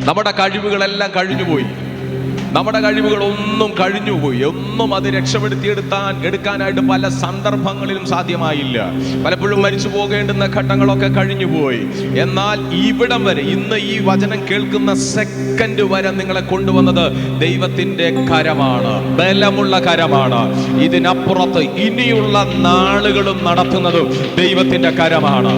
നമ്മുടെ കഴിവുകളെല്ലാം കഴിഞ്ഞുപോയി. നമ്മുടെ കഴിവുകളൊന്നും കഴിഞ്ഞുപോയി. ഒന്നും അത് എടുക്കാനായിട്ട് പല സന്ദർഭങ്ങളിലും സാധ്യമായില്ല. പലപ്പോഴും മരിച്ചു പോകേണ്ടുന്ന ഘട്ടങ്ങളൊക്കെ കഴിഞ്ഞുപോയി. എന്നാൽ ഇവിടം വരെ, ഇന്ന് ഈ വചനം കേൾക്കുന്ന സെക്കൻഡ് വരെ നിങ്ങളെ കൊണ്ടുവന്നത് ദൈവത്തിന്റെ കരമാണ്, ബലമുള്ള കരമാണ്. ഇതിനപ്പുറത്ത് ഇനിയുള്ള നാളുകളും നടത്തുന്നത് ദൈവത്തിന്റെ കരമാണ്.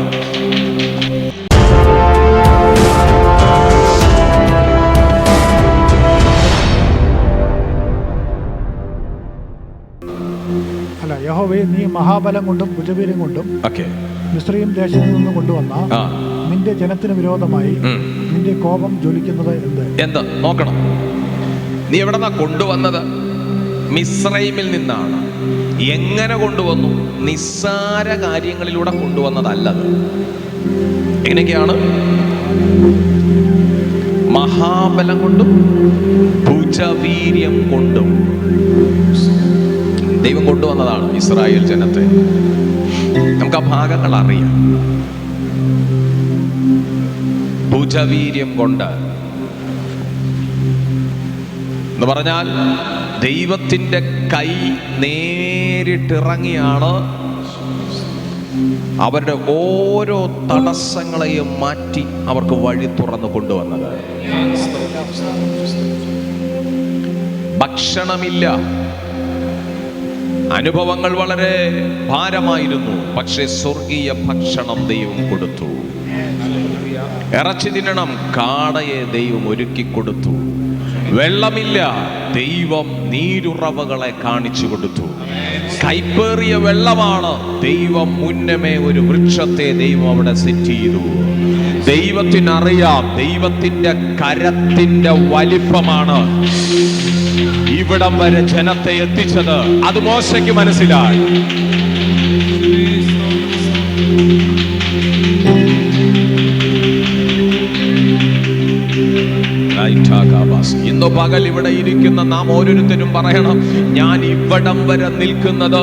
യഹോവേ, നീ മഹാബലം കൊണ്ടും ഭുജവീര്യം കൊണ്ടും മിസ്രയീം ദേശത്ത് നിന്ന് കൊണ്ടുവന്ന നിന്റെ ജനത്തിന് വിരോധമായി നിന്റെ കോപം ജ്വലിക്കുന്നത് എന്ത് നോക്കണം. നീ എവിടെന്നാ കൊണ്ടുവന്നത്? മിസ്രയീമിൽ നിന്നാണ്. എങ്ങനെ കൊണ്ടുവന്നു? നിസ്സാര കാര്യങ്ങളിലൂടെ കൊണ്ടുവന്നതല്ലത്. എങ്ങനെയൊക്കെയാണ്? മഹാബലം കൊണ്ടും ഭുജവീര്യം കൊണ്ടും ദൈവം കൊണ്ടുവന്നതാണ് ഇസ്രായേൽ ജനത്തെ. നമുക്ക് ആ ഭാഗങ്ങൾ അറിയാം. ഭുജവീര്യം കൊണ്ട് എന്ന് പറഞ്ഞാൽ ദൈവത്തിന്റെ കൈ നേരിട്ടിറങ്ങിയാണ് അവരുടെ ഓരോ തടസ്സങ്ങളെയും മാറ്റി അവർക്ക് വഴി തുറന്നു കൊണ്ടുവന്നത്. ഭക്ഷണമില്ല, അനുഭവങ്ങൾ വളരെ ഭാരമായിരുന്നു. പക്ഷെ സ്വർഗീയ ഭക്ഷണം ദൈവം കൊടുത്തു. ഇറച്ചി തിന്നണം, കാടയെ ദൈവം ഒരുക്കി കൊടുത്തു. വെള്ളമില്ല, ദൈവം നീരുറവകളെ കാണിച്ചു കൊടുത്തു. കൈപ്പേറിയ വെള്ളമാണ്, ദൈവം മുന്നമേ ഒരു വൃക്ഷത്തെ ദൈവം അവിടെ സെറ്റ് ചെയ്തു. ദൈവത്തിനറിയാം ദൈവത്തിന്റെ കരത്തിന്റെ വലിപ്പമാണ് ഇവിടം വരെ ജനത്തെ എത്തിച്ചത്. അത് മോശയ്ക്ക് മനസ്സിലായി. ഇന്ന് പകൽ ഇവിടെ ഇരിക്കുന്ന നാം ഓരോരുത്തരും പറയണം, ഞാൻ ഇവിടം വരെ നിൽക്കുന്നത്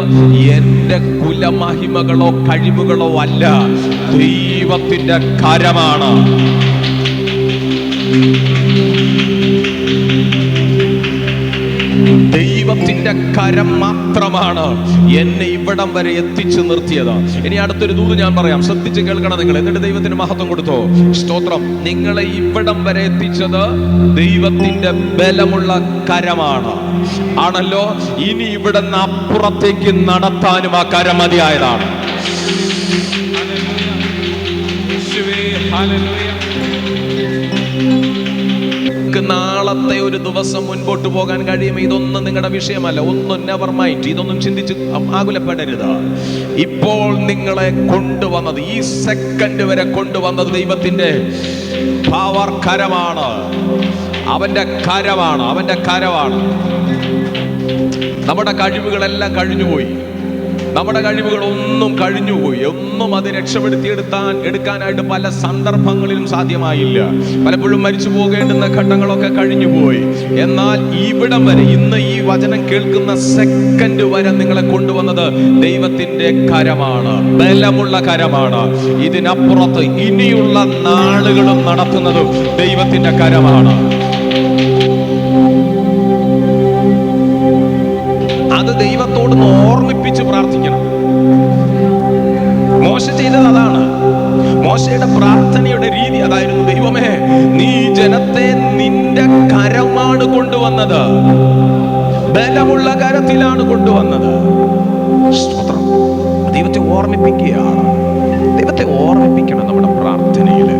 എന്റെ കുലമഹിമകളോ കഴിവുകളോ അല്ല, ദൈവത്തിന്റെ കരമാണ്. ദൈവത്തിന്റെ കരം മാത്രമാണ് എന്നെ ഇവിടം വരെ എത്തിച്ചു നിർത്തിയത്. ഇനി അടുത്തൊരു ദൂത് ഞാൻ പറയാം, ശ്രദ്ധിച്ച് കേൾക്കണം നിങ്ങൾ. എന്നിട്ട് ദൈവത്തിന് മഹത്വം കൊടുത്തോ. സ്തോത്രം. നിങ്ങളെ ഇവിടം വരെ എത്തിച്ചത് ദൈവത്തിന്റെ ബലമുള്ള കരമാണ്. ആണല്ലോ. ഇനി ഇവിടുന്ന് അപ്പുറത്തേക്ക് നടത്താനും ആ കരം മതിയായതാണ്. നാളത്തെ ഒരു ദിവസം മുൻപോട്ട് പോകാൻ കഴിയും. ഇതൊന്നും നിങ്ങളുടെ വിഷയമല്ല. ഒന്നും നെവർ മൈൻഡ്. ഇതൊന്നും ചിന്തിച്ച് ആകുലപ്പെടരുത്. ഇപ്പോൾ നിങ്ങളെ കൊണ്ടുവന്നത്, ഈ സെക്കൻഡ് വരെ കൊണ്ടുവന്നത് ദൈവത്തിന്റെ പവർ കരമാണ്. അവന്റെ കരമാണ്, അവന്റെ കരമാണ്. നമ്മുടെ കഴിവുകളെല്ലാം കഴിഞ്ഞുപോയി. നമ്മുടെ കഴിവുകളൊന്നും കഴിഞ്ഞുപോയി. ഒന്നും അത് എടുക്കാനായിട്ട് പല സന്ദർഭങ്ങളിലും സാധ്യമായില്ല. പലപ്പോഴും മരിച്ചു പോകേണ്ടുന്ന ഘട്ടങ്ങളൊക്കെ കഴിഞ്ഞുപോയി. എന്നാൽ ഇവിടം വരെ, ഇന്ന് ഈ വചനം കേൾക്കുന്ന സെക്കൻഡ് വരെ നിങ്ങളെ കൊണ്ടുവന്നത് ദൈവത്തിന്റെ കരമാണ്, ബലമുള്ള കരമാണ്. ഇതിനപ്പുറത്ത് ഇനിയുള്ള നാളുകളും നടത്തുന്നതും ദൈവത്തിന്റെ കരമാണ്. അത് ദൈവത്തോട് ഓർമ്മിപ്പിച്ച് പ്രാർത്ഥിക്കണം. മോശ ചെയ്തത് അതാണ്. മോശയുടെ പ്രാർത്ഥനയുടെ രീതി അതായിരുന്നു. ദൈവമേ, നീ ജനത്തെ നിന്റെ കരമാണ് കൊണ്ടുവന്നത്, ബലമുള്ള കരത്തിലാണ് കൊണ്ടുവന്നത്. സ്തോത്രം. ദൈവത്തെ ഓർമ്മിപ്പിക്കുകയാണ്. ദൈവത്തെ ഓർമ്മിപ്പിക്കണം നമ്മുടെ പ്രാർത്ഥനയില്.